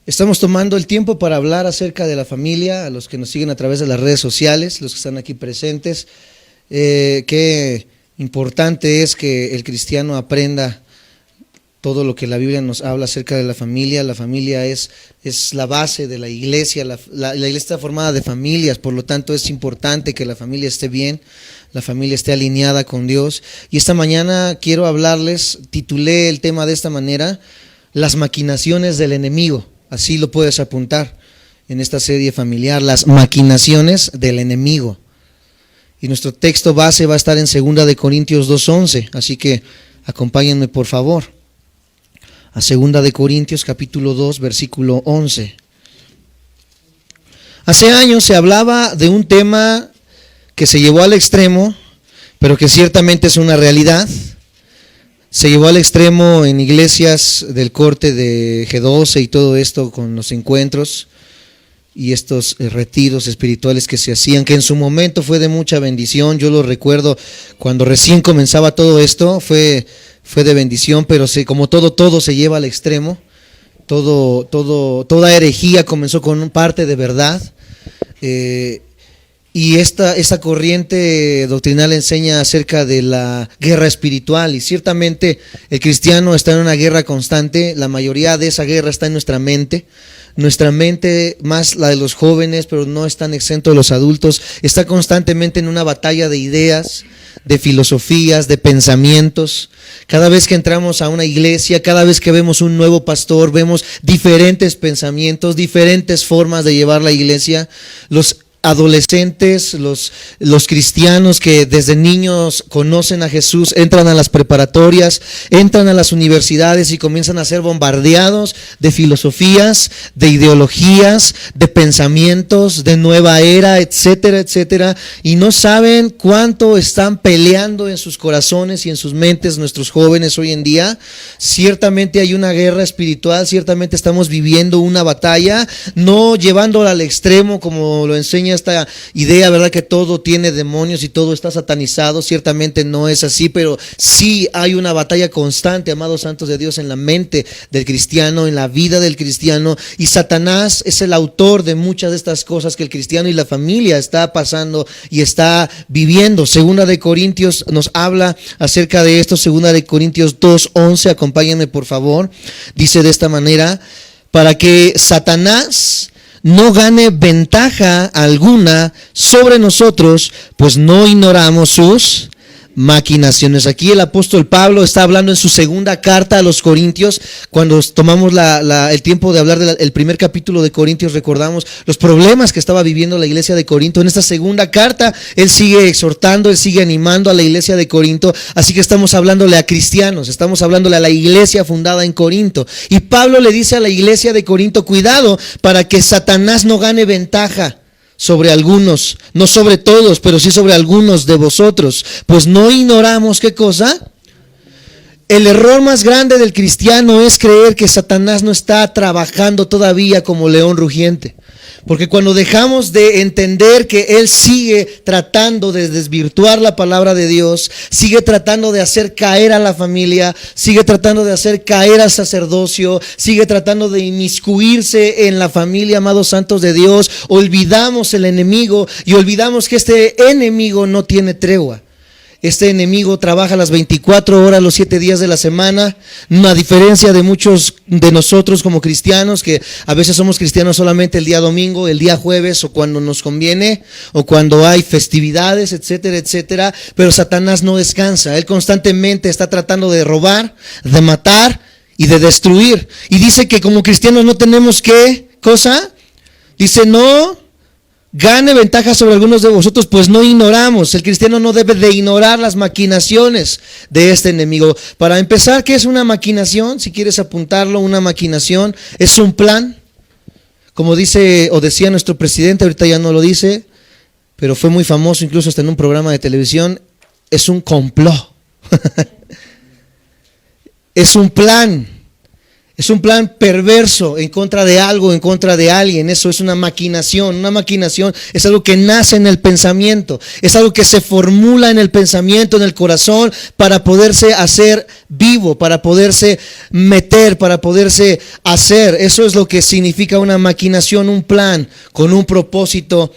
Estamos tomando el tiempo para hablar acerca de la familia, a los que nos siguen a través de las redes sociales, los que están aquí presentes. Qué importante es que el cristiano aprenda todo lo que la Biblia nos habla acerca de la familia. La familia es la base de la iglesia, la iglesia está formada de familias, por lo tanto es importante que la familia esté bien, la familia esté alineada con Dios. Y esta mañana quiero hablarles, titulé el tema de esta manera, las maquinaciones del enemigo. Así lo puedes apuntar en esta serie familiar, las maquinaciones del enemigo. Y nuestro texto base va a estar en 2 de Corintios 2:11, así que acompáñenme por favor a 2 de Corintios capítulo 2 versículo 11. Hace años se hablaba de un tema que se llevó al extremo, pero que ciertamente es una realidad. Se llevó al extremo en iglesias del corte de G12 y todo esto con los encuentros y estos retiros espirituales que se hacían, que en su momento fue de mucha bendición. Yo lo recuerdo cuando recién comenzaba todo esto, fue de bendición, pero como todo se lleva al extremo. Toda herejía comenzó con parte de verdad. Y esta corriente doctrinal enseña acerca de la guerra espiritual, y ciertamente el cristiano está en una guerra constante. La mayoría de esa guerra está en nuestra mente, más la de los jóvenes, pero no están exentos de los adultos. Está constantemente en una batalla de ideas, de filosofías, de pensamientos. Cada vez que entramos a una iglesia, cada vez que vemos un nuevo pastor, vemos diferentes pensamientos, diferentes formas de llevar la iglesia. Los adolescentes, los cristianos que desde niños conocen a Jesús, entran a las preparatorias, entran a las universidades y comienzan a ser bombardeados de filosofías, de ideologías, de pensamientos, de nueva era, etcétera, etcétera, y no saben cuánto están peleando en sus corazones y en sus mentes nuestros jóvenes hoy en día. Ciertamente hay una guerra espiritual, ciertamente estamos viviendo una batalla, no llevándola al extremo como lo enseña esta idea, ¿verdad?, que todo tiene demonios y todo está satanizado. Ciertamente no es así, pero sí hay una batalla constante, amados santos de Dios, en la mente del cristiano, en la vida del cristiano, y Satanás es el autor de muchas de estas cosas que el cristiano y la familia está pasando y está viviendo. 2 de Corintios nos habla acerca de esto, 2 de Corintios 2:11, acompáñenme por favor. Dice de esta manera: para que Satanás no gane ventaja alguna sobre nosotros, pues no ignoramos sus maquinaciones. Aquí el apóstol Pablo está hablando en su segunda carta a los Corintios. Cuando tomamos el tiempo de hablar del primer capítulo de Corintios, recordamos los problemas que estaba viviendo la iglesia de Corinto. En esta segunda carta, él sigue exhortando, él sigue animando a la iglesia de Corinto. Así que estamos hablándole a cristianos, estamos hablándole a la iglesia fundada en Corinto. Y Pablo le dice a la iglesia de Corinto: cuidado para que Satanás no gane ventaja sobre algunos, no sobre todos, pero sí sobre algunos de vosotros, pues no ignoramos, ¿qué cosa? El error más grande del cristiano es creer que Satanás no está trabajando todavía como león rugiente. Porque cuando dejamos de entender que él sigue tratando de desvirtuar la palabra de Dios, sigue tratando de hacer caer a la familia, sigue tratando de hacer caer al sacerdocio, sigue tratando de inmiscuirse en la familia, amados santos de Dios, olvidamos el enemigo y olvidamos que este enemigo no tiene tregua. Este enemigo trabaja las 24 horas, los 7 días de la semana, a diferencia de muchos de nosotros como cristianos, que a veces somos cristianos solamente el día domingo, el día jueves, o cuando nos conviene, o cuando hay festividades, etcétera, etcétera. Pero Satanás no descansa, él constantemente está tratando de robar, de matar y de destruir. Y dice que como cristianos no tenemos ¿qué cosa? Dice: no gane ventaja sobre algunos de vosotros, pues no ignoramos. El cristiano no debe de ignorar las maquinaciones de este enemigo. Para empezar, ¿qué es una maquinación? Si quieres apuntarlo, una maquinación es un plan. Como dice o decía nuestro presidente, ahorita ya no lo dice, pero fue muy famoso incluso hasta en un programa de televisión: es un complot. Es un plan. Es un plan perverso en contra de algo, en contra de alguien. Eso es una maquinación. Una maquinación es algo que nace en el pensamiento. Es algo que se formula en el pensamiento, en el corazón, para poderse hacer vivo, para poderse meter, para poderse hacer. Eso es lo que significa una maquinación, un plan con un propósito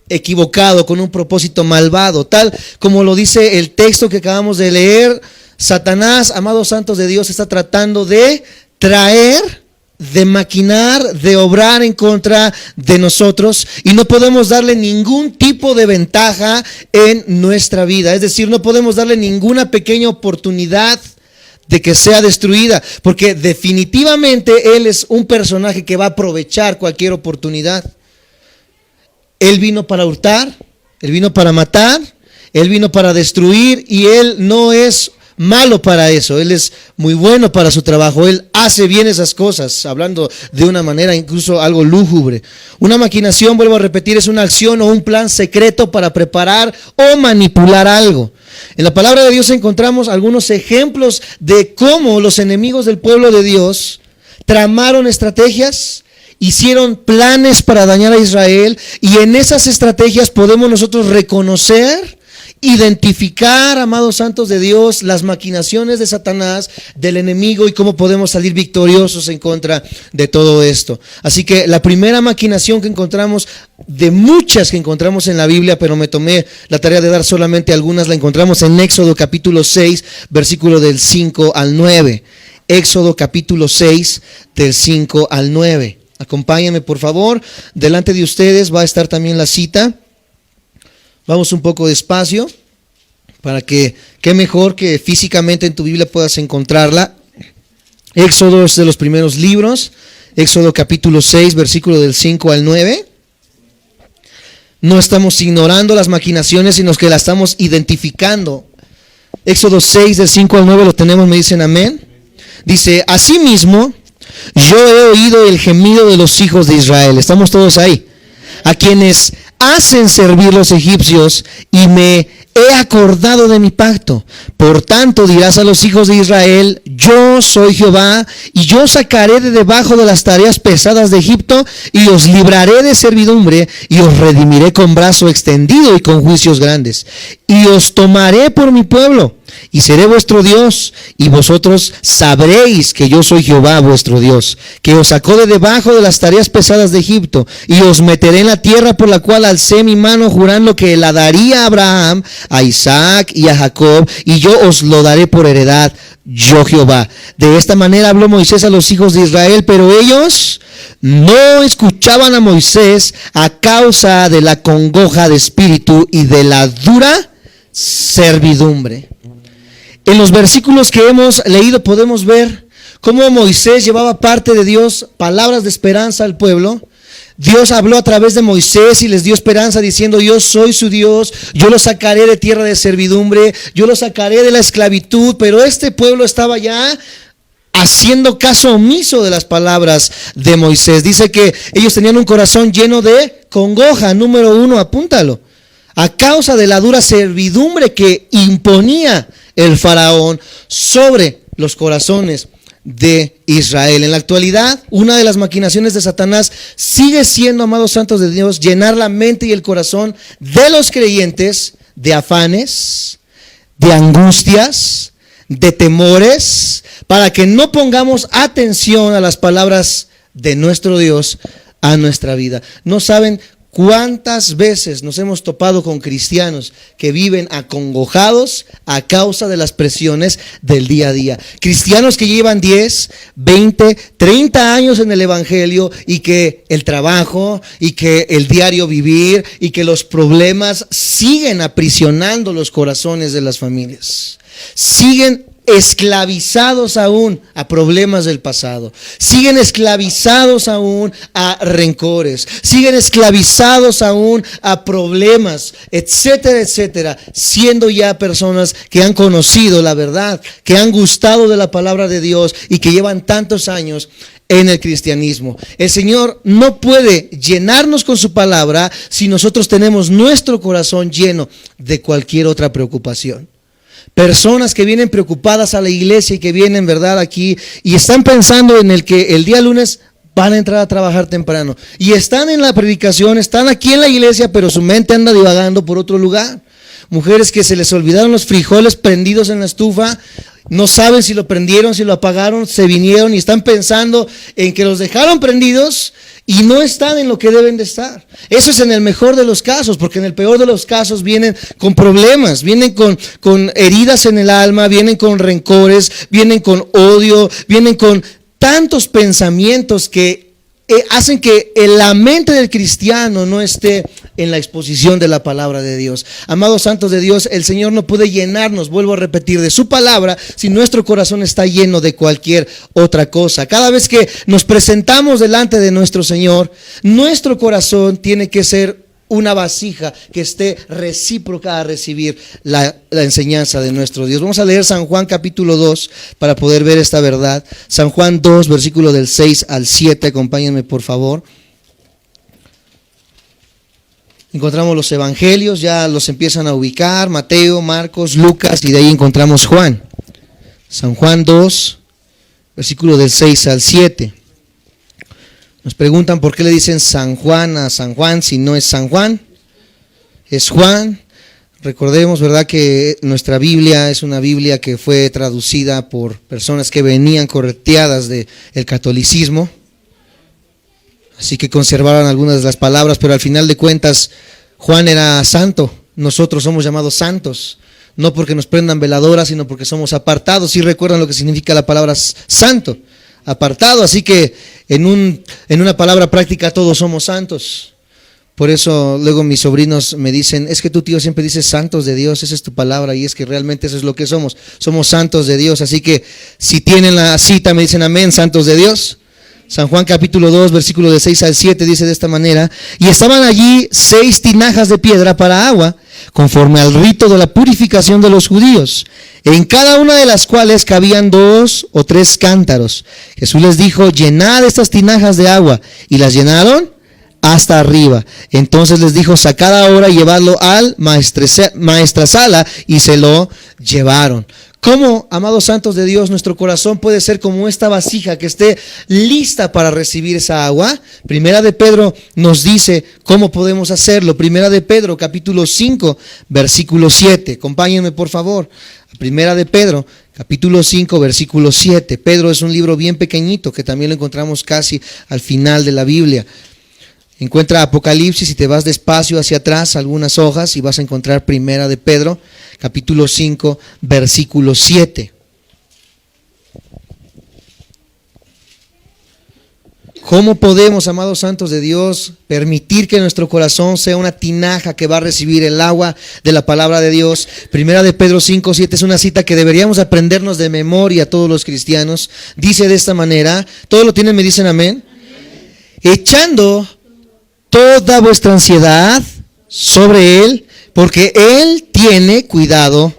equivocado, con un propósito malvado. Tal como lo dice el texto que acabamos de leer, Satanás, amados santos de Dios, está tratando de traer, de maquinar, de obrar en contra de nosotros, y no podemos darle ningún tipo de ventaja en nuestra vida. Es decir, no podemos darle ninguna pequeña oportunidad de que sea destruida, porque definitivamente él es un personaje que va a aprovechar cualquier oportunidad. Él vino para hurtar, él vino para matar, él vino para destruir, y él no es malo para eso. Él es muy bueno para su trabajo. Él hace bien esas cosas, hablando de una manera incluso algo lúgubre. Una maquinación, vuelvo a repetir, es una acción o un plan secreto para preparar o manipular algo. En la palabra de Dios encontramos algunos ejemplos de cómo los enemigos del pueblo de Dios tramaron estrategias, hicieron planes para dañar a Israel, y en esas estrategias podemos nosotros reconocer, identificar, amados santos de Dios, las maquinaciones de Satanás, del enemigo, y cómo podemos salir victoriosos en contra de todo esto. Así que la primera maquinación que encontramos, de muchas que encontramos en la Biblia, pero me tomé la tarea de dar solamente algunas, la encontramos en Éxodo capítulo 6, versículo del 5 al 9. Éxodo capítulo 6, del 5 al 9. Acompáñenme, por favor. Delante de ustedes va a estar también la cita. Vamos un poco despacio, para que, qué mejor que físicamente en tu Biblia puedas encontrarla. Éxodo es de los primeros libros. Éxodo capítulo 6, versículo del 5 al 9. No estamos ignorando las maquinaciones, sino que las estamos identificando. Éxodo 6, del 5 al 9, lo tenemos, me dicen amén. Dice: asimismo, yo he oído el gemido de los hijos de Israel. Estamos todos ahí. A quienes hacen servir los egipcios, y me he acordado de mi pacto. Por tanto dirás a los hijos de Israel: yo soy Jehová, y yo sacaré de debajo de las tareas pesadas de Egipto, y os libraré de servidumbre, y os redimiré con brazo extendido y con juicios grandes, y os tomaré por mi pueblo, y seré vuestro Dios, y vosotros sabréis que yo soy Jehová vuestro Dios, que os sacó de debajo de las tareas pesadas de Egipto, y os meteré en la tierra por la cual alcé mi mano jurando que la daría a Abraham, a Isaac y a Jacob, y yo os lo daré por heredad, yo Jehová. De esta manera habló Moisés a los hijos de Israel, pero ellos no escuchaban a Moisés a causa de la congoja de espíritu y de la dura servidumbre. En los versículos que hemos leído podemos ver cómo Moisés llevaba parte de Dios, palabras de esperanza al pueblo. Dios habló a través de Moisés y les dio esperanza diciendo: yo soy su Dios, yo los sacaré de tierra de servidumbre, yo los sacaré de la esclavitud. Pero este pueblo estaba ya haciendo caso omiso de las palabras de Moisés. Dice que ellos tenían un corazón lleno de congoja. Número 1, apúntalo. A causa de la dura servidumbre que imponía el faraón sobre los corazones de Israel. En la actualidad, una de las maquinaciones de Satanás sigue siendo, amados santos de Dios, llenar la mente y el corazón de los creyentes de afanes, de angustias, de temores, para que no pongamos atención a las palabras de nuestro Dios a nuestra vida. No saben ¿cuántas veces nos hemos topado con cristianos que viven acongojados a causa de las presiones del día a día? Cristianos que llevan 10, 20, 30 años en el evangelio, y que el trabajo y que el diario vivir y que los problemas siguen aprisionando los corazones de las familias. Siguen esclavizados aún a problemas del pasado, siguen esclavizados aún a rencores, siguen esclavizados aún a problemas, etcétera, etcétera, siendo ya personas que han conocido la verdad, que han gustado de la palabra de Dios y que llevan tantos años en el cristianismo. El Señor no puede llenarnos con su palabra si nosotros tenemos nuestro corazón lleno de cualquier otra preocupación. Personas que vienen preocupadas a la iglesia y que vienen, ¿verdad?, aquí y están pensando en el que el día lunes van a entrar a trabajar temprano. Y están en la predicación, están aquí en la iglesia, pero su mente anda divagando por otro lugar. Mujeres que se les olvidaron los frijoles prendidos en la estufa, no saben si lo prendieron, si lo apagaron, se vinieron y están pensando en que los dejaron prendidos y no están en lo que deben de estar. Eso es en el mejor de los casos, porque en el peor de los casos vienen con problemas, vienen con heridas en el alma, vienen con rencores, vienen con odio, vienen con tantos pensamientos que hacen que la mente del cristiano no esté en la exposición de la palabra de Dios. Amados santos de Dios, el Señor no puede llenarnos, vuelvo a repetir, de su palabra si nuestro corazón está lleno de cualquier otra cosa. Cada vez que nos presentamos delante de nuestro Señor, nuestro corazón tiene que ser una vasija que esté recíproca a recibir la enseñanza de nuestro Dios. Vamos a leer San Juan capítulo 2 para poder ver esta verdad. San Juan 2, versículo del 6 al 7, acompáñenme por favor. Encontramos los evangelios, ya los empiezan a ubicar, Mateo, Marcos, Lucas, y de ahí encontramos Juan. San Juan 2, versículo del 6 al 7. Nos preguntan por qué le dicen San Juan a San Juan si no es San Juan, es Juan. Recordemos, ¿verdad?, que nuestra Biblia es una Biblia que fue traducida por personas que venían correteadas del catolicismo, así que conservaron algunas de las palabras, pero al final de cuentas Juan era santo, nosotros somos llamados santos, no porque nos prendan veladoras, sino porque somos apartados. ¿Sí recuerdan lo que significa la palabra santo? Apartado, así que en una palabra práctica todos somos santos. Por eso luego mis sobrinos me dicen, es que tu tío siempre dice santos de Dios, esa es tu palabra, y es que realmente eso es lo que somos santos de Dios. Así que si tienen la cita me dicen amén, santos de Dios. San Juan capítulo 2, versículo de 6 al 7 dice de esta manera: y estaban allí 6 tinajas de piedra para agua, conforme al rito de la purificación de los judíos, en cada una de las cuales cabían 2 o 3 cántaros. Jesús les dijo, llenad estas tinajas de agua, y las llenaron hasta arriba. Entonces les dijo, sacad ahora y llevadlo al maestresala, y se lo llevaron. ¿Cómo, amados santos de Dios, nuestro corazón puede ser como esta vasija que esté lista para recibir esa agua? Primera de Pedro nos dice cómo podemos hacerlo. Primera de Pedro, capítulo 5, versículo 7. Acompáñenme, por favor. Primera de Pedro, capítulo 5, versículo 7. Pedro es un libro bien pequeñito que también lo encontramos casi al final de la Biblia. Encuentra Apocalipsis y te vas despacio hacia atrás algunas hojas y vas a encontrar Primera de Pedro, capítulo 5, versículo 7. ¿Cómo podemos, amados santos de Dios, permitir que nuestro corazón sea una tinaja que va a recibir el agua de la palabra de Dios? Primera de Pedro 5, 7 es una cita que deberíamos aprendernos de memoria a todos los cristianos. Dice de esta manera, ¿todos lo tienen? ¿Me dicen amén? Echando toda vuestra ansiedad sobre Él, porque Él tiene cuidado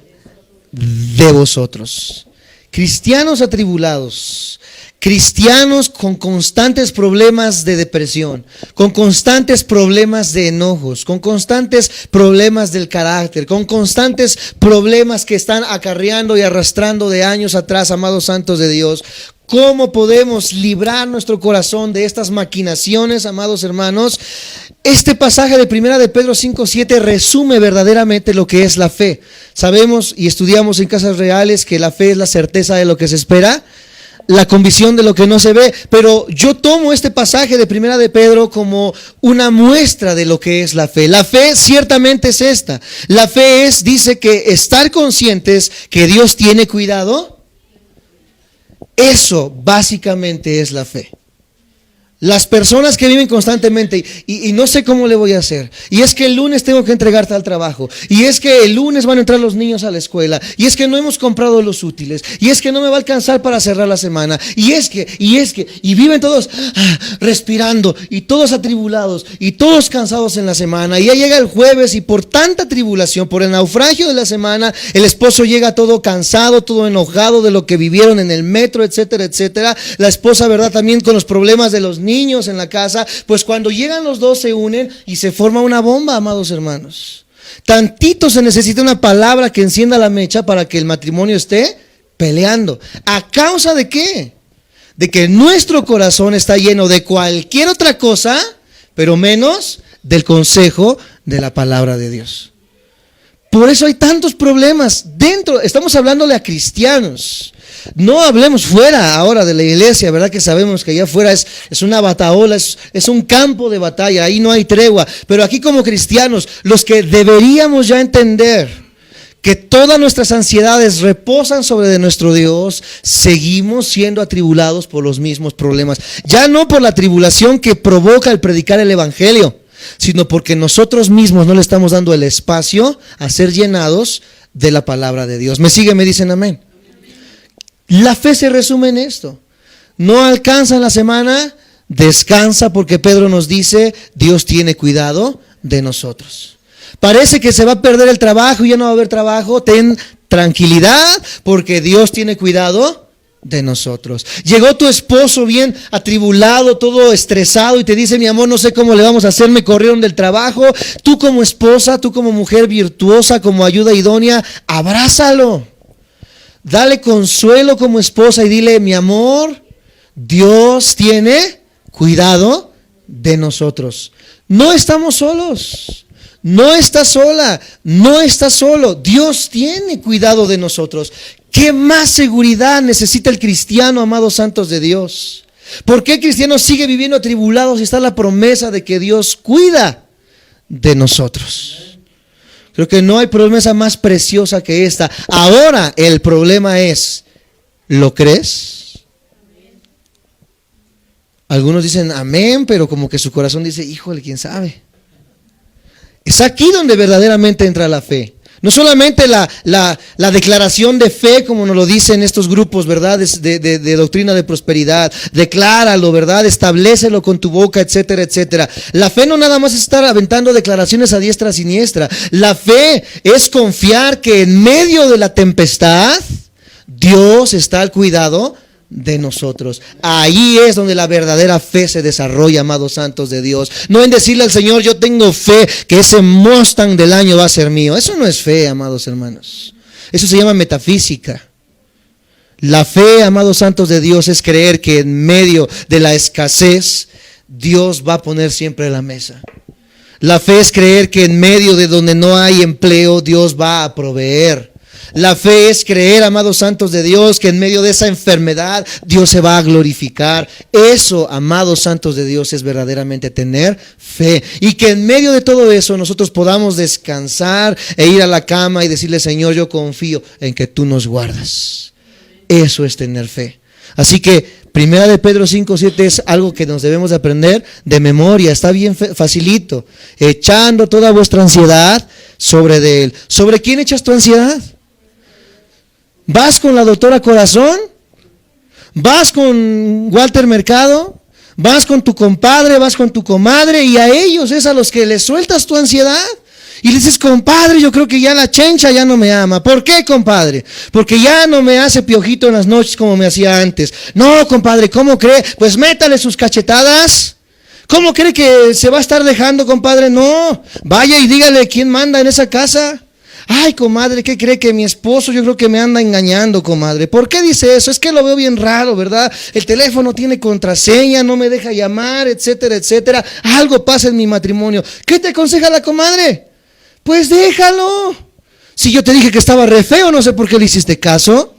de vosotros. Cristianos atribulados, cristianos con constantes problemas de depresión, con constantes problemas de enojos, con constantes problemas del carácter, con constantes problemas que están acarreando y arrastrando de años atrás, amados santos de Dios. ¿Cómo podemos librar nuestro corazón de estas maquinaciones, amados hermanos? Este pasaje de Primera de Pedro 5:7 resume verdaderamente lo que es la fe. Sabemos y estudiamos en Casas Reales que la fe es la certeza de lo que se espera, la convicción de lo que no se ve, pero yo tomo este pasaje de Primera de Pedro como una muestra de lo que es la fe. La fe ciertamente es esta. La fe es, dice, que estar conscientes que Dios tiene cuidado. Eso básicamente es la fe. Las personas que viven constantemente y no sé cómo le voy a hacer, y es que el lunes tengo que entregar tal trabajo, y es que el lunes van a entrar los niños a la escuela, y es que no hemos comprado los útiles, y es que no me va a alcanzar para cerrar la semana, y viven todos respirando, y todos atribulados, y todos cansados en la semana, y ya llega el jueves, y por tanta tribulación, por el naufragio de la semana, el esposo llega todo cansado, todo enojado de lo que vivieron en el metro, etcétera, etcétera. La esposa, ¿verdad?, también con los problemas de los niños en la casa. Pues cuando llegan los dos se unen y se forma una bomba, amados hermanos. Tantito se necesita una palabra que encienda la mecha para que el matrimonio esté peleando. ¿A causa de qué? De que nuestro corazón está lleno de cualquier otra cosa, pero menos del consejo de la palabra de Dios. Por eso hay tantos problemas dentro. Estamos hablándole a cristianos. No hablemos fuera ahora de la iglesia, ¿verdad? Que sabemos que allá afuera es una bataola, es un campo de batalla, ahí no hay tregua. Pero aquí como cristianos, los que deberíamos ya entender que todas nuestras ansiedades reposan sobre de nuestro Dios, seguimos siendo atribulados por los mismos problemas. Ya no por la tribulación que provoca el predicar el evangelio, sino porque nosotros mismos no le estamos dando el espacio a ser llenados de la palabra de Dios. ¿Me siguen? ¿Me dicen amén? La fe se resume en esto. No alcanza la semana, descansa, porque Pedro nos dice, Dios tiene cuidado de nosotros. Parece que se va a perder el trabajo y ya no va a haber trabajo. Ten tranquilidad porque Dios tiene cuidado de nosotros. Llegó tu esposo bien atribulado, todo estresado y te dice, mi amor, no sé cómo le vamos a hacer, me corrieron del trabajo. Tú como esposa, tú como mujer virtuosa, como ayuda idónea, abrázalo. Dale consuelo como esposa y dile, mi amor, Dios tiene cuidado de nosotros. No estamos solos. No estás sola, no estás solo. Dios tiene cuidado de nosotros. ¿Qué más seguridad necesita el cristiano, amados santos de Dios? ¿Por qué el cristiano sigue viviendo atribulado si está la promesa de que Dios cuida de nosotros? Creo que no hay promesa más preciosa que esta. Ahora el problema es, ¿lo crees? Algunos dicen amén, pero como que su corazón dice, híjole, quién sabe. Es aquí donde verdaderamente entra la fe. No solamente la declaración de fe, como nos lo dicen estos grupos, ¿verdad? De doctrina de prosperidad. Decláralo, ¿verdad? Establécelo con tu boca, etcétera, etcétera. La fe no nada más es estar aventando declaraciones a diestra y siniestra. La fe es confiar que en medio de la tempestad, Dios está al cuidado de nosotros. Ahí es donde la verdadera fe se desarrolla, amados santos de Dios. No en decirle al Señor, yo tengo fe que ese Mustang del año va a ser mío. Eso no es fe, amados hermanos. Eso se llama metafísica. La fe, amados santos de Dios, es creer que en medio de la escasez, Dios va a poner siempre la mesa. La fe es creer que en medio de donde no hay empleo, Dios va a proveer. La fe es creer, amados santos de Dios, que en medio de esa enfermedad Dios se va a glorificar. Eso, amados santos de Dios, es verdaderamente tener fe. Y que en medio de todo eso nosotros podamos descansar e ir a la cama y decirle, Señor, yo confío en que tú nos guardas. Eso es tener fe. Así que Primera de Pedro 5:7 es algo que nos debemos de aprender de memoria. Está bien facilito. Echando toda vuestra ansiedad sobre de Él. ¿Sobre quién echas tu ansiedad? ¿Vas con la doctora Corazón? ¿Vas con Walter Mercado? ¿Vas con tu compadre? ¿Vas con tu comadre? Y a ellos es a los que les sueltas tu ansiedad. Y le dices, compadre, yo creo que ya la chencha ya no me ama. ¿Por qué, compadre? Porque ya no me hace piojito en las noches como me hacía antes. No, compadre, ¿cómo cree? Pues métale sus cachetadas. ¿Cómo cree que se va a estar dejando, compadre? No, vaya y dígale quién manda en esa casa. Ay, comadre, ¿qué cree? Que mi esposo yo creo que me anda engañando, comadre. ¿Por qué dice eso? Es que lo veo bien raro, ¿verdad? El teléfono tiene contraseña, no me deja llamar, etcétera, etcétera. Algo pasa en mi matrimonio. ¿Qué te aconseja la comadre? Pues déjalo. Si yo te dije que estaba re feo, no sé por qué le hiciste caso.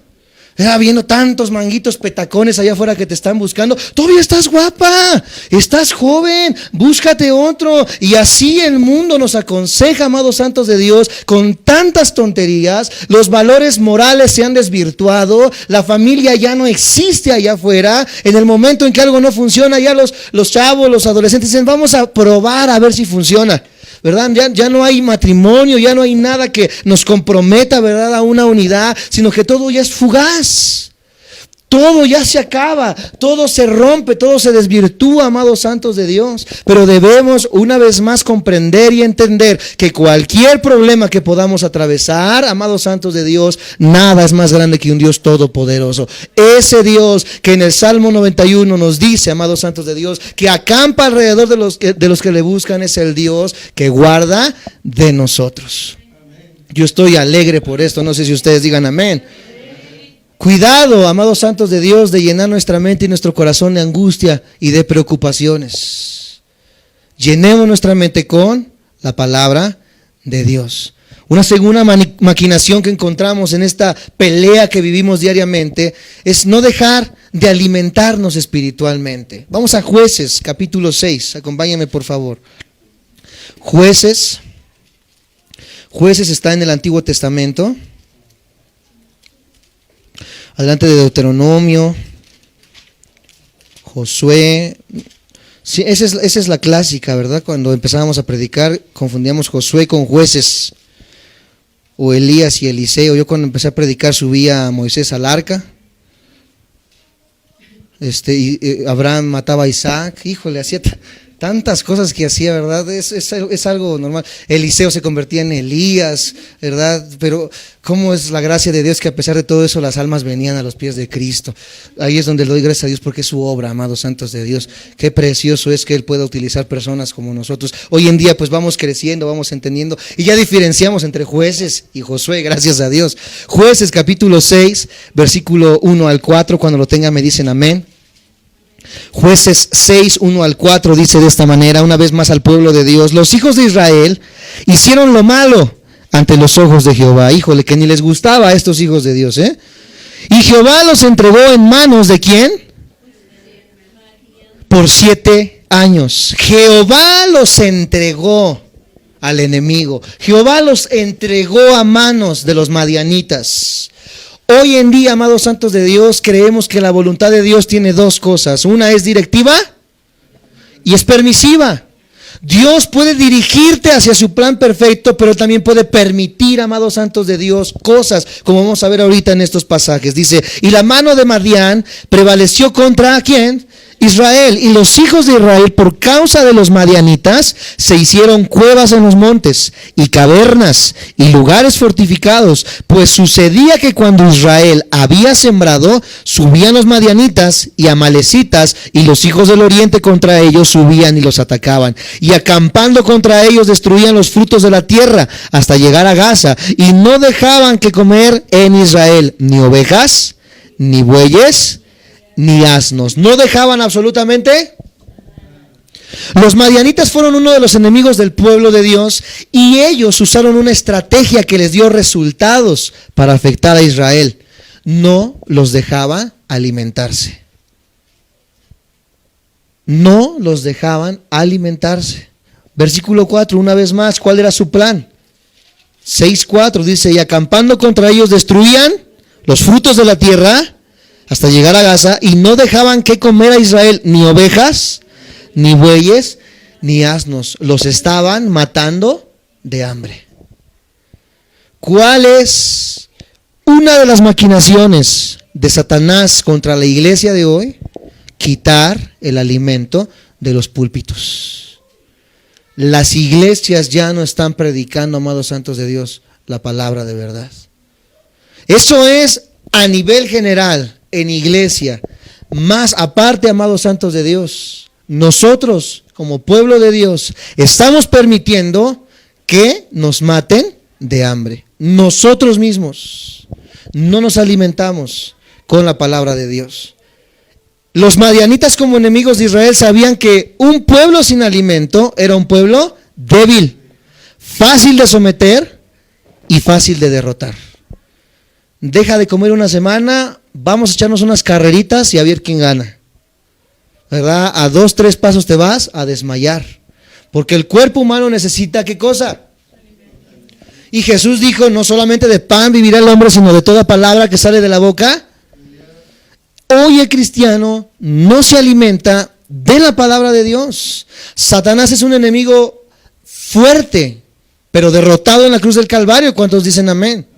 Viendo tantos manguitos petacones allá afuera que te están buscando. Todavía estás guapa, estás joven, búscate otro. Y así el mundo nos aconseja, amados santos de Dios, con tantas tonterías. Los valores morales se han desvirtuado. La familia ya no existe allá afuera. En el momento en que algo no funciona, ya los chavos, los adolescentes dicen, vamos a probar a ver si funciona, ¿verdad? Ya no hay matrimonio, ya no hay nada que nos comprometa, ¿verdad?, a una unidad, sino que todo ya es fugaz. todo ya se acaba, todo se rompe, todo se desvirtúa, amados santos de Dios. Pero debemos una vez más comprender y entender que cualquier problema que podamos atravesar, amados santos de Dios, nada es más grande que un Dios todopoderoso. Ese Dios que en el Salmo 91 nos dice, amados santos de Dios, que acampa alrededor de los que le buscan, es el Dios que guarda de nosotros. Yo estoy alegre por esto, no sé si ustedes digan amén. Cuidado, amados santos de Dios, de llenar nuestra mente y nuestro corazón de angustia y de preocupaciones. Llenemos nuestra mente con la palabra de Dios. Una segunda maquinación que encontramos en esta pelea que vivimos diariamente es no dejar de alimentarnos espiritualmente. Vamos a Jueces, capítulo 6. Acompáñame, por favor. Jueces está en el Antiguo Testamento. Adelante de Deuteronomio, Josué. Sí, esa es la clásica, ¿verdad? Cuando empezábamos a predicar, confundíamos Josué con Jueces, o Elías y Eliseo. Yo cuando empecé a predicar subía a Moisés al arca. Abraham mataba a Isaac. Híjole, hacía tantas cosas que hacía, ¿verdad? Es algo normal. Eliseo se convertía en Elías, ¿verdad? Pero cómo es la gracia de Dios que a pesar de todo eso las almas venían a los pies de Cristo. Ahí es donde le doy gracias a Dios porque es su obra, amados santos de Dios. Qué precioso es que Él pueda utilizar personas como nosotros. Hoy en día pues vamos creciendo, vamos entendiendo y ya diferenciamos entre Jueces y Josué, gracias a Dios. Jueces capítulo 6, versículo 1 al 4, cuando lo tengan me dicen amén. Jueces 6, 1 al 4 dice de esta manera, una vez más al pueblo de Dios: los hijos de Israel hicieron lo malo ante los ojos de Jehová. Híjole, que ni les gustaba a estos hijos de Dios, ¿eh? Y Jehová los entregó en manos ¿de quién? Por 7 años. Jehová los entregó al enemigo. Jehová los entregó a manos de los madianitas. Hoy en día, amados santos de Dios, creemos que la voluntad de Dios tiene dos cosas. Una es directiva y es permisiva. Dios puede dirigirte hacia su plan perfecto, pero también puede permitir, amados santos de Dios, cosas, como vamos a ver ahorita en estos pasajes. Dice, y la mano de Madián prevaleció contra ¿quién? Israel, y los hijos de Israel por causa de los madianitas se hicieron cuevas en los montes y cavernas y lugares fortificados, pues sucedía que cuando Israel había sembrado, subían los madianitas y amalecitas y los hijos del oriente contra ellos subían y los atacaban, y acampando contra ellos destruían los frutos de la tierra hasta llegar a Gaza, y no dejaban que comer en Israel ni ovejas, ni bueyes, ni asnos. No dejaban absolutamente. Los madianitas fueron uno de los enemigos del pueblo de Dios y ellos usaron una estrategia que les dio resultados para afectar a Israel. No los dejaba alimentarse. No los dejaban alimentarse. Versículo 4, una vez más, ¿cuál era su plan? 6:4 dice, y acampando contra ellos destruían los frutos de la tierra hasta llegar a Gaza, y no dejaban que comer a Israel ni ovejas, ni bueyes, ni asnos. Los estaban matando de hambre. ¿Cuál es una de las maquinaciones de Satanás contra la iglesia de hoy? Quitar el alimento de los púlpitos. Las iglesias ya no están predicando, amados santos de Dios, la palabra de verdad. Eso es a nivel general. En iglesia, más aparte, amados santos de Dios, nosotros como pueblo de Dios estamos permitiendo que nos maten de hambre. Nosotros mismos no nos alimentamos con la palabra de Dios. Los madianitas, como enemigos de Israel, sabían que un pueblo sin alimento era un pueblo débil, fácil de someter y fácil de derrotar. Deja de comer una semana, vamos a echarnos unas carreritas y a ver quién gana, ¿verdad? A 2, 3 pasos te vas a desmayar, porque el cuerpo humano necesita ¿qué cosa? Y Jesús dijo, no solamente de pan vivirá el hombre, sino de toda palabra que sale de la boca. Hoy el cristiano no se alimenta de la palabra de Dios. Satanás es un enemigo fuerte, pero derrotado en la cruz del Calvario. ¿Cuántos dicen amén?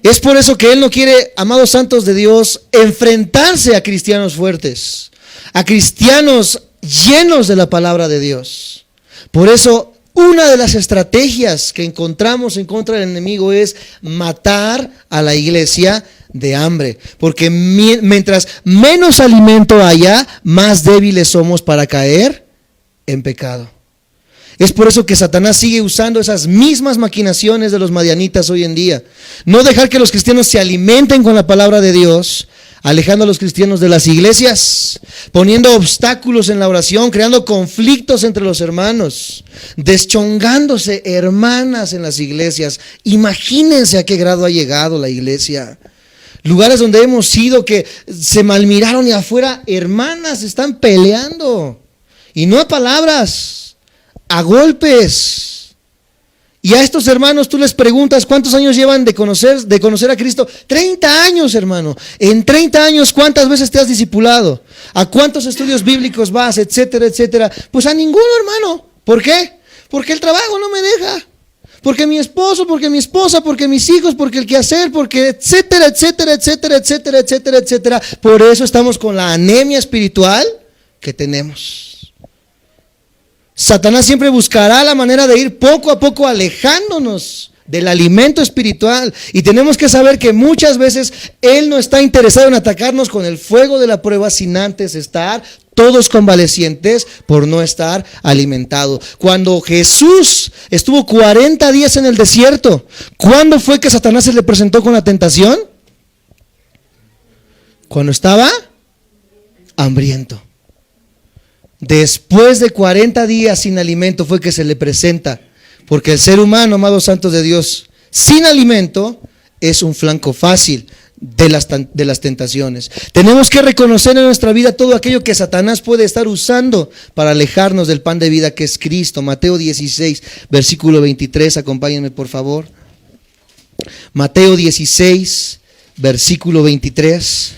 Es por eso que Él no quiere, amados santos de Dios, enfrentarse a cristianos fuertes, a cristianos llenos de la palabra de Dios. Por eso, una de las estrategias que encontramos en contra del enemigo es matar a la iglesia de hambre. Porque mientras menos alimento haya, más débiles somos para caer en pecado. Es por eso que Satanás sigue usando esas mismas maquinaciones de los madianitas hoy en día. No dejar que los cristianos se alimenten con la palabra de Dios, alejando a los cristianos de las iglesias, poniendo obstáculos en la oración, creando conflictos entre los hermanos, deschongándose hermanas en las iglesias. Imagínense a qué grado ha llegado la iglesia. Lugares donde hemos ido que se malmiraron y afuera hermanas están peleando. Y no a palabras, a golpes. Y a estos hermanos tú les preguntas, ¿cuántos años llevan de conocer a Cristo? 30 años, hermano. En 30 años, ¿cuántas veces te has discipulado? ¿A cuántos estudios bíblicos vas? Etcétera, etcétera. Pues a ninguno, hermano. ¿Por qué? Porque el trabajo no me deja. Porque mi esposo, porque mi esposa, porque mis hijos, porque el quehacer, porque etcétera, etcétera, etcétera, etcétera, etcétera, etcétera. Por eso estamos con la anemia espiritual que tenemos. Satanás siempre buscará la manera de ir poco a poco alejándonos del alimento espiritual. Y tenemos que saber que muchas veces Él no está interesado en atacarnos con el fuego de la prueba sin antes estar todos convalecientes por no estar alimentados. Cuando Jesús estuvo 40 días en el desierto, ¿cuándo fue que Satanás se le presentó con la tentación? Cuando estaba hambriento. Después de 40 días sin alimento fue que se le presenta, porque el ser humano, amados santos de Dios, sin alimento es un flanco fácil de las tentaciones. Tenemos que reconocer en nuestra vida todo aquello que Satanás puede estar usando para alejarnos del pan de vida que es Cristo. Mateo 16, versículo 23, acompáñenme por favor. Mateo 16, versículo 23.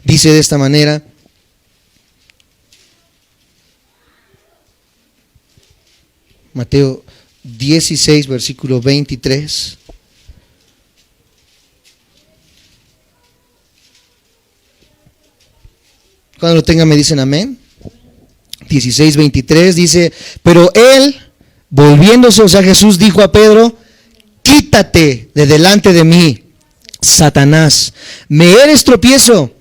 Dice de esta manera: Mateo 16, versículo 23. Cuando lo tengan me dicen amén. 16, 23 dice: pero él, volviéndose, o sea Jesús dijo a Pedro: quítate de delante de mí, Satanás, me eres tropiezo,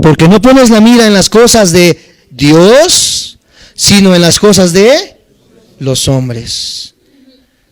porque no pones la mira en las cosas de Dios, sino en las cosas de los hombres.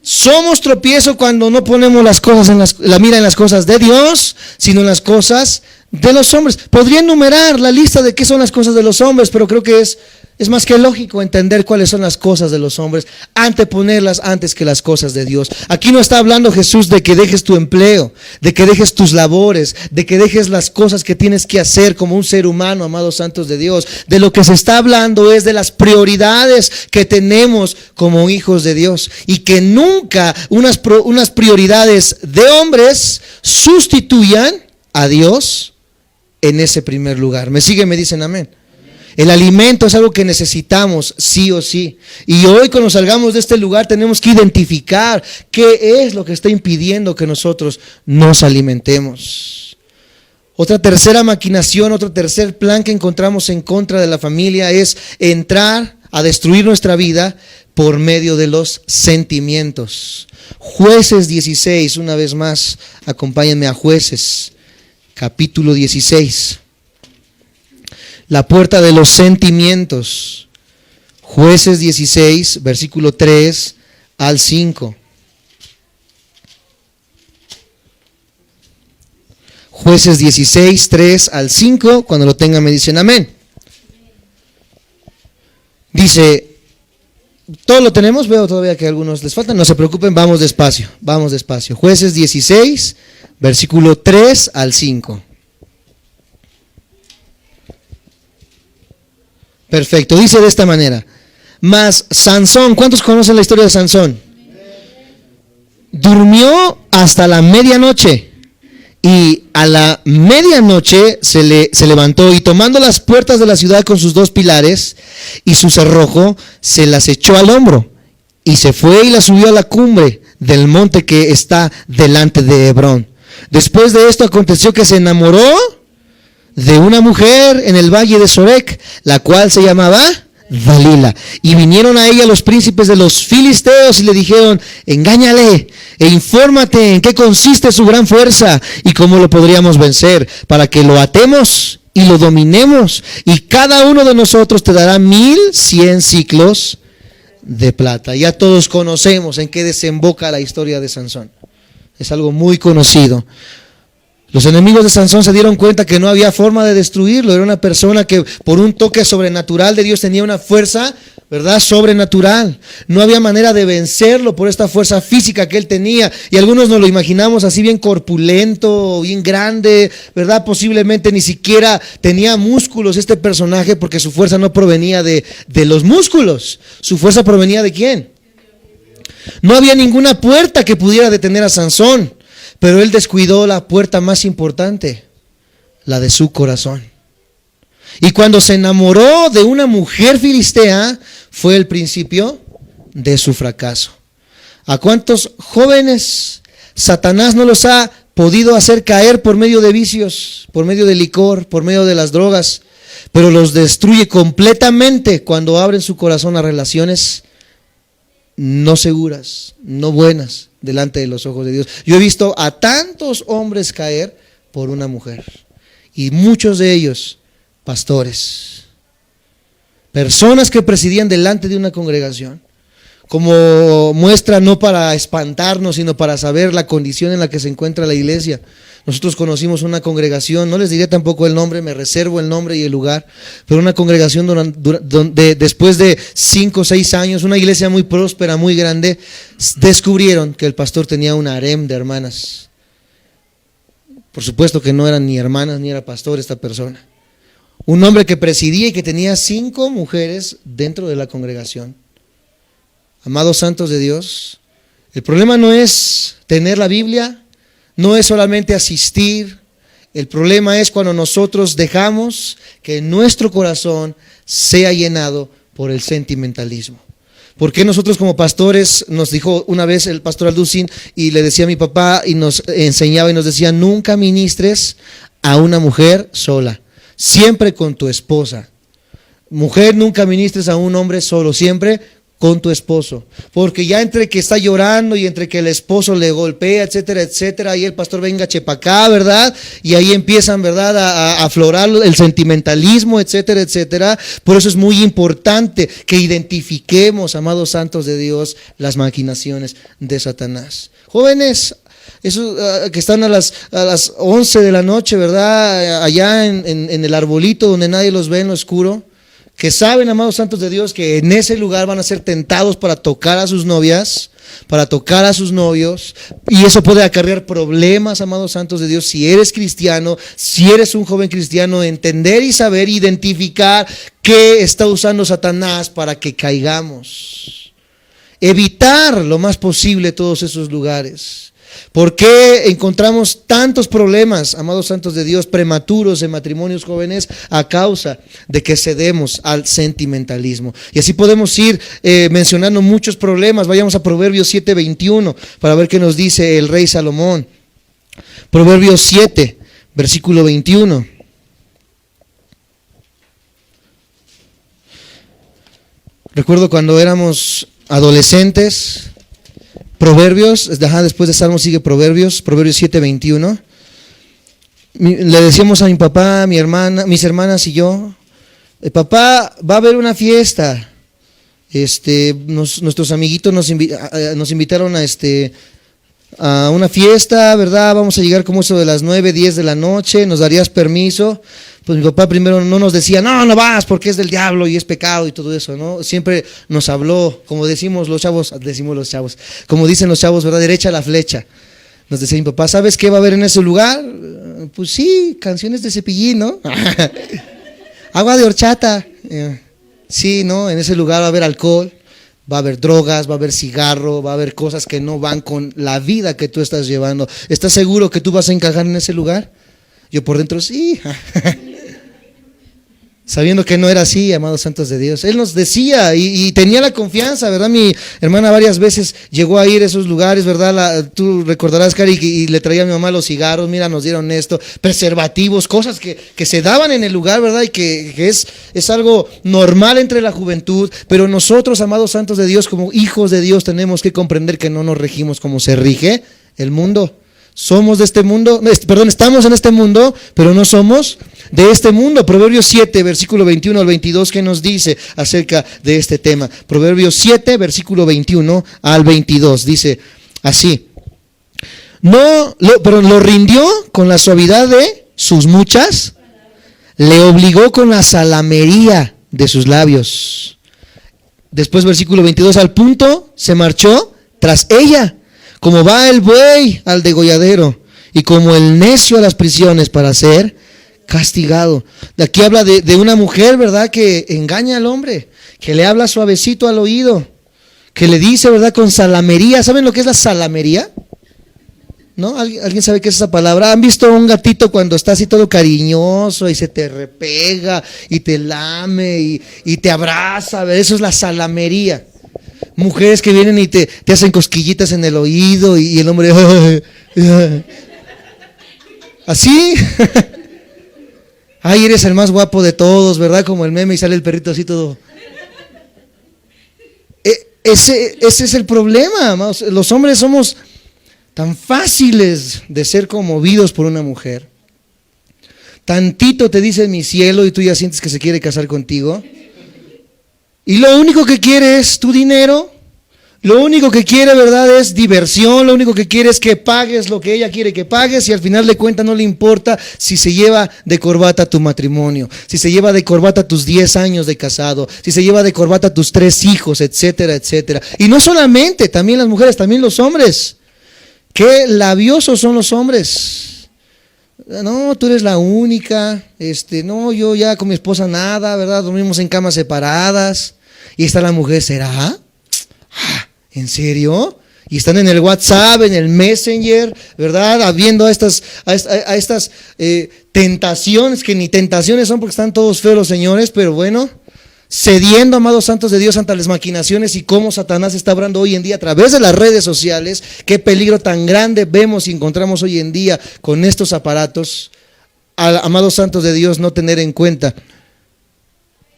Somos tropiezo cuando no ponemos las cosas la mira en las cosas de Dios, sino en las cosas de los hombres. Podría enumerar la lista de qué son las cosas de los hombres, pero creo que es más que lógico entender cuáles son las cosas de los hombres, anteponerlas antes que las cosas de Dios. Aquí no está hablando Jesús de que dejes tu empleo, de que dejes tus labores, de que dejes las cosas que tienes que hacer como un ser humano, amados santos de Dios. De lo que se está hablando es de las prioridades que tenemos como hijos de Dios, y que nunca unas prioridades de hombres sustituyan a Dios en ese primer lugar. ¿Me siguen? Me dicen amén. El alimento es algo que necesitamos sí o sí. Y hoy cuando salgamos de este lugar tenemos que identificar qué es lo que está impidiendo que nosotros nos alimentemos. Otra tercera maquinación, otro tercer plan que encontramos en contra de la familia es entrar a destruir nuestra vida por medio de los sentimientos. Jueces 16, una vez más, acompáñenme a Jueces, capítulo 16. La puerta de los sentimientos. Jueces 16, versículo 3 al 5. Jueces 16, 3 al 5. Cuando lo tengan me dicen amén. Dice, ¿todo lo tenemos? Veo todavía que a algunos les faltan. No se preocupen, vamos despacio. Vamos despacio. Jueces 16, versículo 3 al 5. Perfecto, dice de esta manera: mas Sansón, ¿cuántos conocen la historia de Sansón? Durmió hasta la medianoche, y a la medianoche se levantó, y tomando las puertas de la ciudad con sus 2 pilares y su cerrojo, se las echó al hombro, y se fue y la subió a la cumbre del monte que está delante de Hebrón. Después de esto aconteció que se enamoró de una mujer en el valle de Sorek, la cual se llamaba Dalila. Y vinieron a ella los príncipes de los filisteos y le dijeron: engáñale e infórmate en qué consiste su gran fuerza y cómo lo podríamos vencer, para que lo atemos y lo dominemos, y cada uno de nosotros te dará 1100 siclos de plata. Ya todos conocemos en qué desemboca la historia de Sansón. Es algo muy conocido. Los enemigos de Sansón se dieron cuenta que no había forma de destruirlo. Era una persona que por un toque sobrenatural de Dios tenía una fuerza, ¿verdad?, sobrenatural. No había manera de vencerlo por esta fuerza física que él tenía. Y algunos nos lo imaginamos así bien corpulento, bien grande, ¿verdad? Posiblemente ni siquiera tenía músculos este personaje, porque su fuerza no provenía de los músculos. ¿Su fuerza provenía de quién? No había ninguna puerta que pudiera detener a Sansón. Pero él descuidó la puerta más importante, la de su corazón. Y cuando se enamoró de una mujer filistea, fue el principio de su fracaso. ¿A cuántos jóvenes Satanás no los ha podido hacer caer por medio de vicios, por medio de licor, por medio de las drogas? Pero los destruye completamente cuando abren su corazón a relaciones no seguras, no buenas, delante de los ojos de Dios. Yo he visto a tantos hombres caer por una mujer, y muchos de ellos pastores, personas que presidían delante de una congregación, como muestra no para espantarnos, sino para saber la condición en la que se encuentra la iglesia. Nosotros conocimos una congregación, no les diré tampoco el nombre, me reservo el nombre y el lugar, pero una congregación donde después de 5 o 6 años, una iglesia muy próspera, muy grande, descubrieron que el pastor tenía un harem de hermanas. Por supuesto que no eran ni hermanas ni era pastor esta persona. Un hombre que presidía y que tenía 5 mujeres dentro de la congregación. Amados santos de Dios, el problema no es tener la Biblia, no es solamente asistir. El problema es cuando nosotros dejamos que nuestro corazón sea llenado por el sentimentalismo. Porque nosotros como pastores, nos dijo una vez el pastor Alducin, y le decía a mi papá, y nos enseñaba y nos decía: nunca ministres a una mujer sola, siempre con tu esposa. Mujer, nunca ministres a un hombre solo, siempre con tu esposo, porque ya entre que está llorando y entre que el esposo le golpea, etcétera, etcétera, ahí el pastor venga chepacá, ¿verdad? Y ahí empiezan, ¿verdad?, a aflorar el sentimentalismo, etcétera, etcétera. Por eso es muy importante que identifiquemos, amados santos de Dios, las maquinaciones de Satanás. Jóvenes, esos que están a las 11 de la noche, ¿verdad?, allá en el arbolito donde nadie los ve en lo oscuro, que saben, amados santos de Dios, que en ese lugar van a ser tentados para tocar a sus novias, para tocar a sus novios, y eso puede acarrear problemas, amados santos de Dios. Si eres cristiano, si eres un joven cristiano, entender y saber identificar qué está usando Satanás para que caigamos. Evitar lo más posible todos esos lugares. ¿Por qué encontramos tantos problemas, amados santos de Dios, prematuros en matrimonios jóvenes? A causa de que cedemos al sentimentalismo. Y así podemos ir mencionando muchos problemas. Vayamos a Proverbios 7:21 para ver qué nos dice el rey Salomón. Proverbios 7, versículo 21. Recuerdo cuando éramos adolescentes, Proverbios, después de Salmos sigue Proverbios 7:21. Le decíamos a mi papá, mi hermana, mis hermanas y yo: papá, va a haber una fiesta. Nuestros amiguitos nos invitaron a una fiesta, ¿verdad? Vamos a llegar como eso de las 9, 10 de la noche, ¿nos darías permiso? Pues mi papá primero no nos decía: no vas porque es del diablo y es pecado y todo eso, ¿no? Siempre nos habló, como decimos los chavos, como dicen los chavos, ¿verdad?, derecha la flecha. Nos decía mi papá: ¿sabes qué va a haber en ese lugar? Pues sí, canciones de Cepillín, ¿no? Agua de horchata. Sí, ¿no? En ese lugar va a haber alcohol, va a haber drogas, va a haber cigarro, va a haber cosas que no van con la vida que tú estás llevando. ¿Estás seguro que tú vas a encajar en ese lugar? Yo por dentro, sí. Sabiendo que no era así, amados santos de Dios. Él nos decía y tenía la confianza, ¿verdad? Mi hermana varias veces llegó a ir a esos lugares, ¿verdad? Tú recordarás, Cari, y le traía a mi mamá los cigarros, mira, nos dieron esto, preservativos, cosas que se daban en el lugar, ¿verdad? Y que es algo normal entre la juventud, pero nosotros, amados santos de Dios, como hijos de Dios, tenemos que comprender que no nos regimos como se rige el mundo. Somos de este mundo, estamos en este mundo, pero no somos de este mundo. Proverbios 7, versículo 21 al 22, ¿qué nos dice acerca de este tema? Proverbios 7, versículo 21 al 22, dice así: pero lo rindió con la suavidad de sus muchas, le obligó con la salamería de sus labios. Después, versículo 22, al punto se marchó tras ella, como va el buey al degolladero y como el necio a las prisiones para ser castigado. De aquí habla de una mujer, ¿verdad?, que engaña al hombre, que le habla suavecito al oído, que le dice, ¿verdad?, con salamería. ¿Saben lo que es la salamería? ¿No? ¿Alguien sabe qué es esa palabra? ¿Han visto un gatito cuando está así todo cariñoso y se te repega y te lame y te abraza? ¿Verdad? Eso es la salamería. Mujeres que vienen y te hacen cosquillitas en el oído y el hombre así. Ay, eres el más guapo de todos, ¿verdad? Como el meme y sale el perrito así todo. Ese es el problema, amados. Los hombres somos tan fáciles de ser conmovidos por una mujer. Tantito te dice mi cielo y tú ya sientes que se quiere casar contigo. Y lo único que quiere es tu dinero, lo único que quiere, ¿verdad?, es diversión, lo único que quiere es que pagues lo que ella quiere que pagues, y al final de cuentas no le importa si se lleva de corbata tu matrimonio, si se lleva de corbata tus 10 años de casado, si se lleva de corbata tus 3 hijos, etcétera, etcétera. Y no solamente, también las mujeres, también los hombres. Qué labiosos son los hombres. No, tú eres la única, no, yo ya con mi esposa nada, ¿verdad? Dormimos en camas separadas. Y está la mujer, ¿será? ¿En serio? Y están en el WhatsApp, en el Messenger, ¿verdad? Viendo a estas tentaciones, que ni tentaciones son porque están todos feos los señores, pero bueno, cediendo, amados santos de Dios, ante las maquinaciones y cómo Satanás está obrando hoy en día a través de las redes sociales. Qué peligro tan grande vemos y encontramos hoy en día con estos aparatos. Amados santos de Dios, no tener en cuenta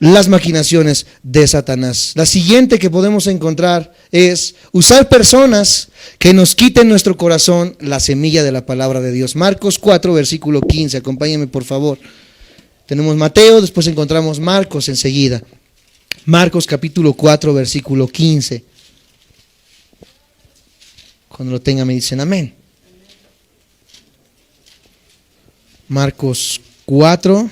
las maquinaciones de Satanás. La siguiente que podemos encontrar es usar personas que nos quiten nuestro corazón la semilla de la palabra de Dios. Marcos 4, versículo 15, acompáñenme por favor. Tenemos Mateo, después encontramos Marcos enseguida. Marcos capítulo 4, versículo 15. Cuando lo tengan me dicen amén. Marcos 4,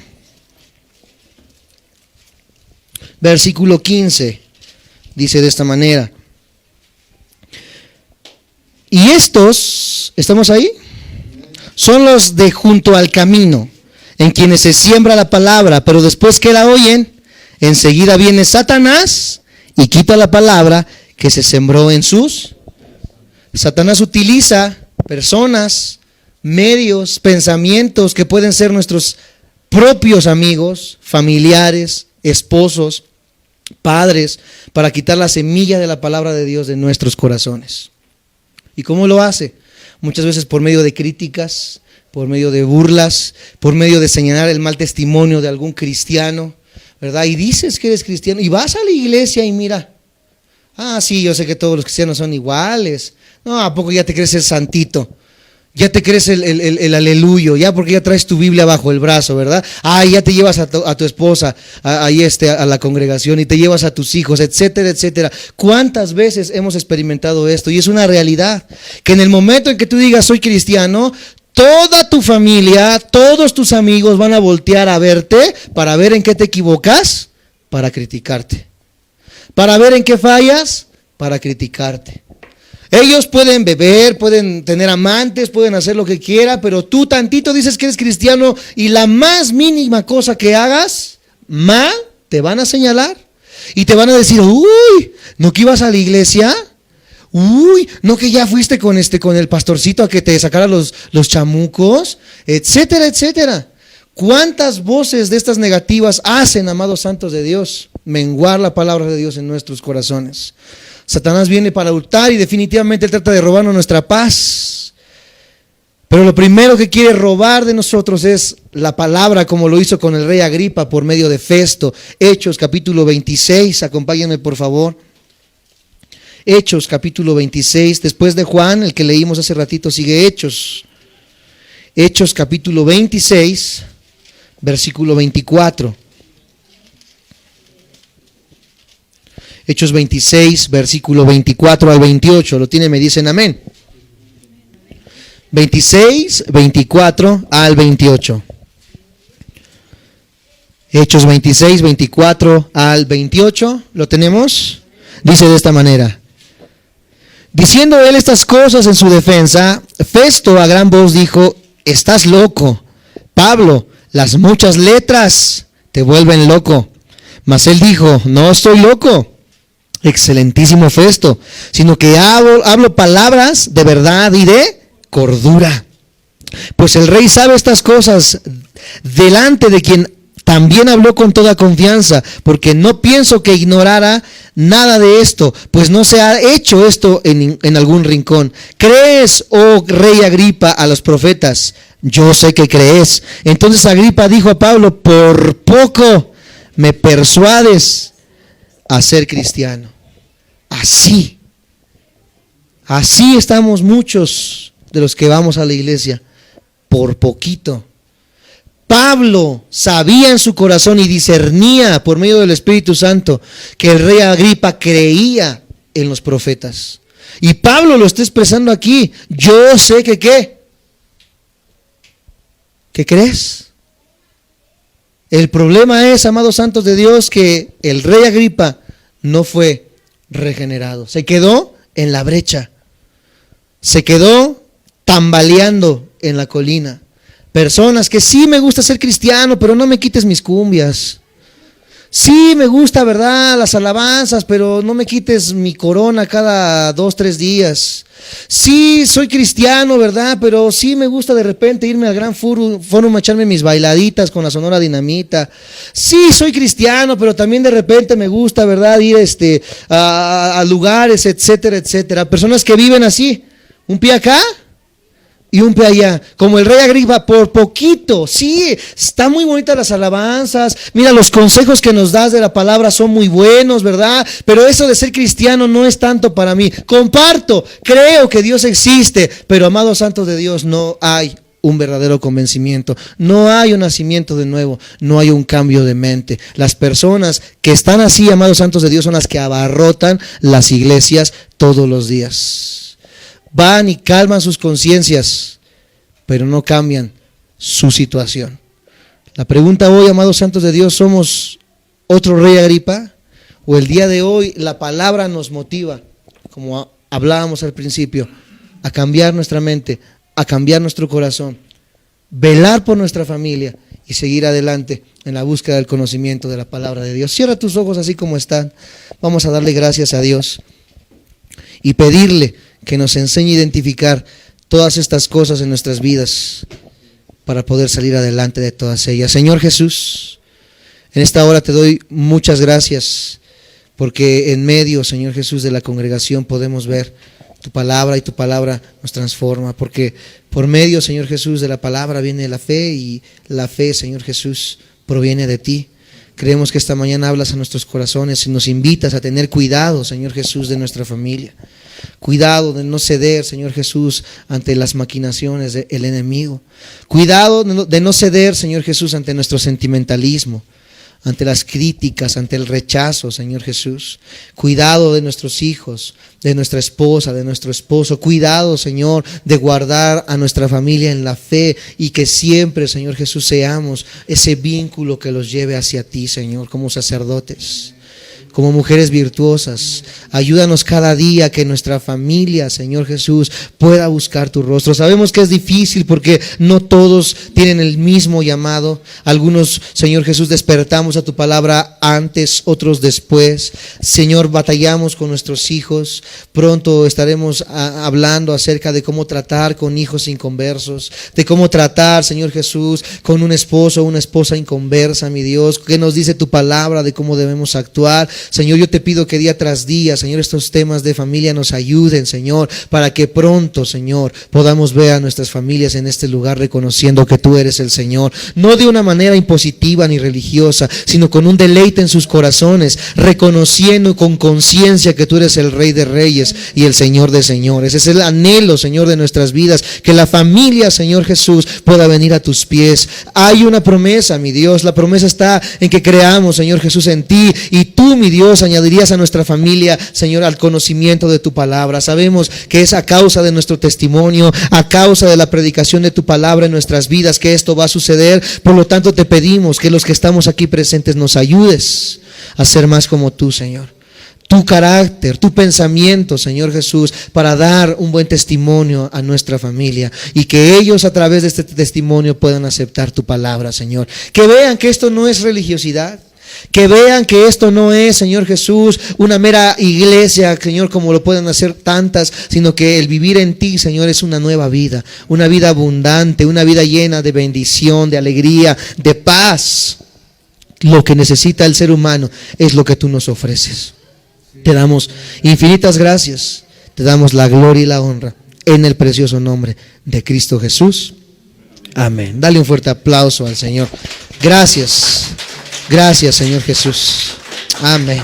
versículo 15, dice de esta manera: y estos, ¿estamos ahí? Son los de junto al camino, en quienes se siembra la palabra, pero después que la oyen, enseguida viene Satanás y quita la palabra que se sembró en sus. Satanás utiliza personas, medios, pensamientos que pueden ser nuestros propios amigos, familiares, esposos, padres, para quitar la semilla de la palabra de Dios de nuestros corazones. ¿Y cómo lo hace? Muchas veces por medio de críticas, por medio de burlas, por medio de señalar el mal testimonio de algún cristiano, ¿verdad? Y dices que eres cristiano y vas a la iglesia y mira, sí, yo sé que todos los cristianos son iguales. No, ¿a poco ya te crees el santito? Ya te crees el aleluyo, ya porque ya traes tu Biblia bajo el brazo, ¿verdad? Ya te llevas a tu esposa a la congregación y te llevas a tus hijos, etcétera, etcétera. ¿Cuántas veces hemos experimentado esto? Y es una realidad, que en el momento en que tú digas soy cristiano, toda tu familia, todos tus amigos van a voltear a verte para ver en qué te equivocas, para criticarte. Para ver en qué fallas, para criticarte. Ellos pueden beber, pueden tener amantes, pueden hacer lo que quiera, pero tú tantito dices que eres cristiano y la más mínima cosa que hagas, te van a señalar y te van a decir, uy, ¿no que ibas a la iglesia? Uy, ¿no que ya fuiste con el pastorcito a que te sacara los chamucos? Etcétera, etcétera. ¿Cuántas voces de estas negativas hacen, amados santos de Dios, menguar la palabra de Dios en nuestros corazones? Satanás viene para hurtar y definitivamente trata de robarnos nuestra paz. Pero lo primero que quiere robar de nosotros es la palabra, como lo hizo con el rey Agripa por medio de Festo. Hechos capítulo 26, acompáñenme por favor. Hechos capítulo 26, después de Juan, el que leímos hace ratito, sigue Hechos. Hechos capítulo 26, versículo 24. Hechos 26, versículo 24 al 28. Lo tienen, me dicen amén. 26, 24 al 28. Hechos 26, 24 al 28. ¿Lo tenemos? Dice de esta manera. Diciendo él estas cosas en su defensa, Festo a gran voz dijo: estás loco, Pablo, las muchas letras te vuelven loco. Mas él dijo: no estoy loco, excelentísimo Festo, sino que hablo palabras de verdad y de cordura. Pues el rey sabe estas cosas, delante de quien también habló con toda confianza, porque no pienso que ignorara nada de esto, pues no se ha hecho esto en algún rincón. ¿Crees, oh rey Agripa, a los profetas? Yo sé que crees. Entonces Agripa dijo a Pablo: por poco me persuades a ser cristiano. Así estamos muchos de los que vamos a la iglesia, por poquito. Pablo sabía en su corazón y discernía por medio del Espíritu Santo que el rey Agripa creía en los profetas. Y Pablo lo está expresando aquí. Yo sé que ¿qué? ¿Qué crees? El problema es, amados santos de Dios, que el rey Agripa no fue regenerado. Se quedó en la brecha. Se quedó tambaleando en la colina. Personas que sí me gusta ser cristiano, pero no me quites mis cumbias. Sí me gusta, ¿verdad?, las alabanzas, pero no me quites mi corona cada 2-3 días. Sí soy cristiano, ¿verdad?, pero sí me gusta de repente irme al Gran Fórum a echarme mis bailaditas con la Sonora Dinamita. Sí soy cristiano, pero también de repente me gusta, ¿verdad?, ir a lugares, etcétera, etcétera. Personas que viven así, un pie acá y un pie allá, como el rey Agripa, por poquito. Sí, están muy bonitas las alabanzas, mira, los consejos que nos das de la palabra son muy buenos, ¿verdad? Pero eso de ser cristiano no es tanto para mí. Comparto, creo que Dios existe, pero amados santos de Dios, no hay un verdadero convencimiento, no hay un nacimiento de nuevo, no hay un cambio de mente. Las personas que están así, amados santos de Dios, son las que abarrotan las iglesias todos los días. Van y calman sus conciencias, pero no cambian su situación. La pregunta hoy, amados santos de Dios, ¿somos otro rey Agripa? ¿O el día de hoy la palabra nos motiva, como hablábamos al principio, a cambiar nuestra mente, a cambiar nuestro corazón, velar por nuestra familia y seguir adelante en la búsqueda del conocimiento de la palabra de Dios? Cierra tus ojos así como están. Vamos a darle gracias a Dios y pedirle que nos enseñe a identificar todas estas cosas en nuestras vidas para poder salir adelante de todas ellas. Señor Jesús, en esta hora te doy muchas gracias, porque en medio, Señor Jesús, de la congregación podemos ver tu palabra y tu palabra nos transforma, porque por medio, Señor Jesús, de la palabra viene la fe y la fe, Señor Jesús, proviene de ti. Creemos que esta mañana hablas a nuestros corazones y nos invitas a tener cuidado, Señor Jesús, de nuestra familia. Cuidado de no ceder, Señor Jesús, ante las maquinaciones del enemigo. Cuidado de no ceder, Señor Jesús, ante nuestro sentimentalismo, ante las críticas, ante el rechazo, Señor Jesús. Cuidado de nuestros hijos, de nuestra esposa, de nuestro esposo. Cuidado, Señor, de guardar a nuestra familia en la fe y que siempre, Señor Jesús, seamos ese vínculo que los lleve hacia ti, Señor, como sacerdotes. como mujeres virtuosas. Ayúdanos cada día que nuestra familia, Señor Jesús, pueda buscar tu rostro. Sabemos que es difícil porque no todos tienen el mismo llamado. Algunos, Señor Jesús, despertamos a tu palabra antes, otros después. Señor, batallamos con nuestros hijos. Pronto estaremos hablando acerca de cómo tratar con hijos inconversos, de cómo tratar, Señor Jesús, con un esposo o una esposa inconversa, mi Dios. ¿Qué nos dice tu palabra de cómo debemos actuar? Señor, yo te pido que día tras día, Señor, estos temas de familia nos ayuden, Señor, para que pronto, Señor, podamos ver a nuestras familias en este lugar reconociendo que tú eres el Señor, no de una manera impositiva ni religiosa, sino con un deleite en sus corazones, reconociendo con conciencia que tú eres el Rey de Reyes y el Señor de Señores. Ese es el anhelo, Señor, de nuestras vidas, que la familia, Señor Jesús, pueda venir a tus pies. Hay una promesa, mi Dios, la promesa está en que creamos, Señor Jesús, en ti, y tú, mi Dios, añadirías a nuestra familia, Señor, al conocimiento de tu palabra. Sabemos que es a causa de nuestro testimonio, a causa de la predicación de tu palabra en nuestras vidas, que esto va a suceder. Por lo tanto, te pedimos que los que estamos aquí presentes nos ayudes a ser más como tú, Señor. Tu carácter, tu pensamiento, Señor Jesús, para dar un buen testimonio a nuestra familia, y que ellos a través de este testimonio puedan aceptar tu palabra, Señor. Que vean que esto no es religiosidad, que vean que esto no es, Señor Jesús, una mera iglesia, Señor, como lo pueden hacer tantas, sino que el vivir en ti, Señor, es una nueva vida, una vida abundante, una vida llena de bendición, de alegría, de paz. Lo que necesita el ser humano es lo que tú nos ofreces. Te damos infinitas gracias, te damos la gloria y la honra en el precioso nombre de Cristo Jesús. Amén. Dale un fuerte aplauso al Señor. Gracias, gracias, Señor Jesús. Amén.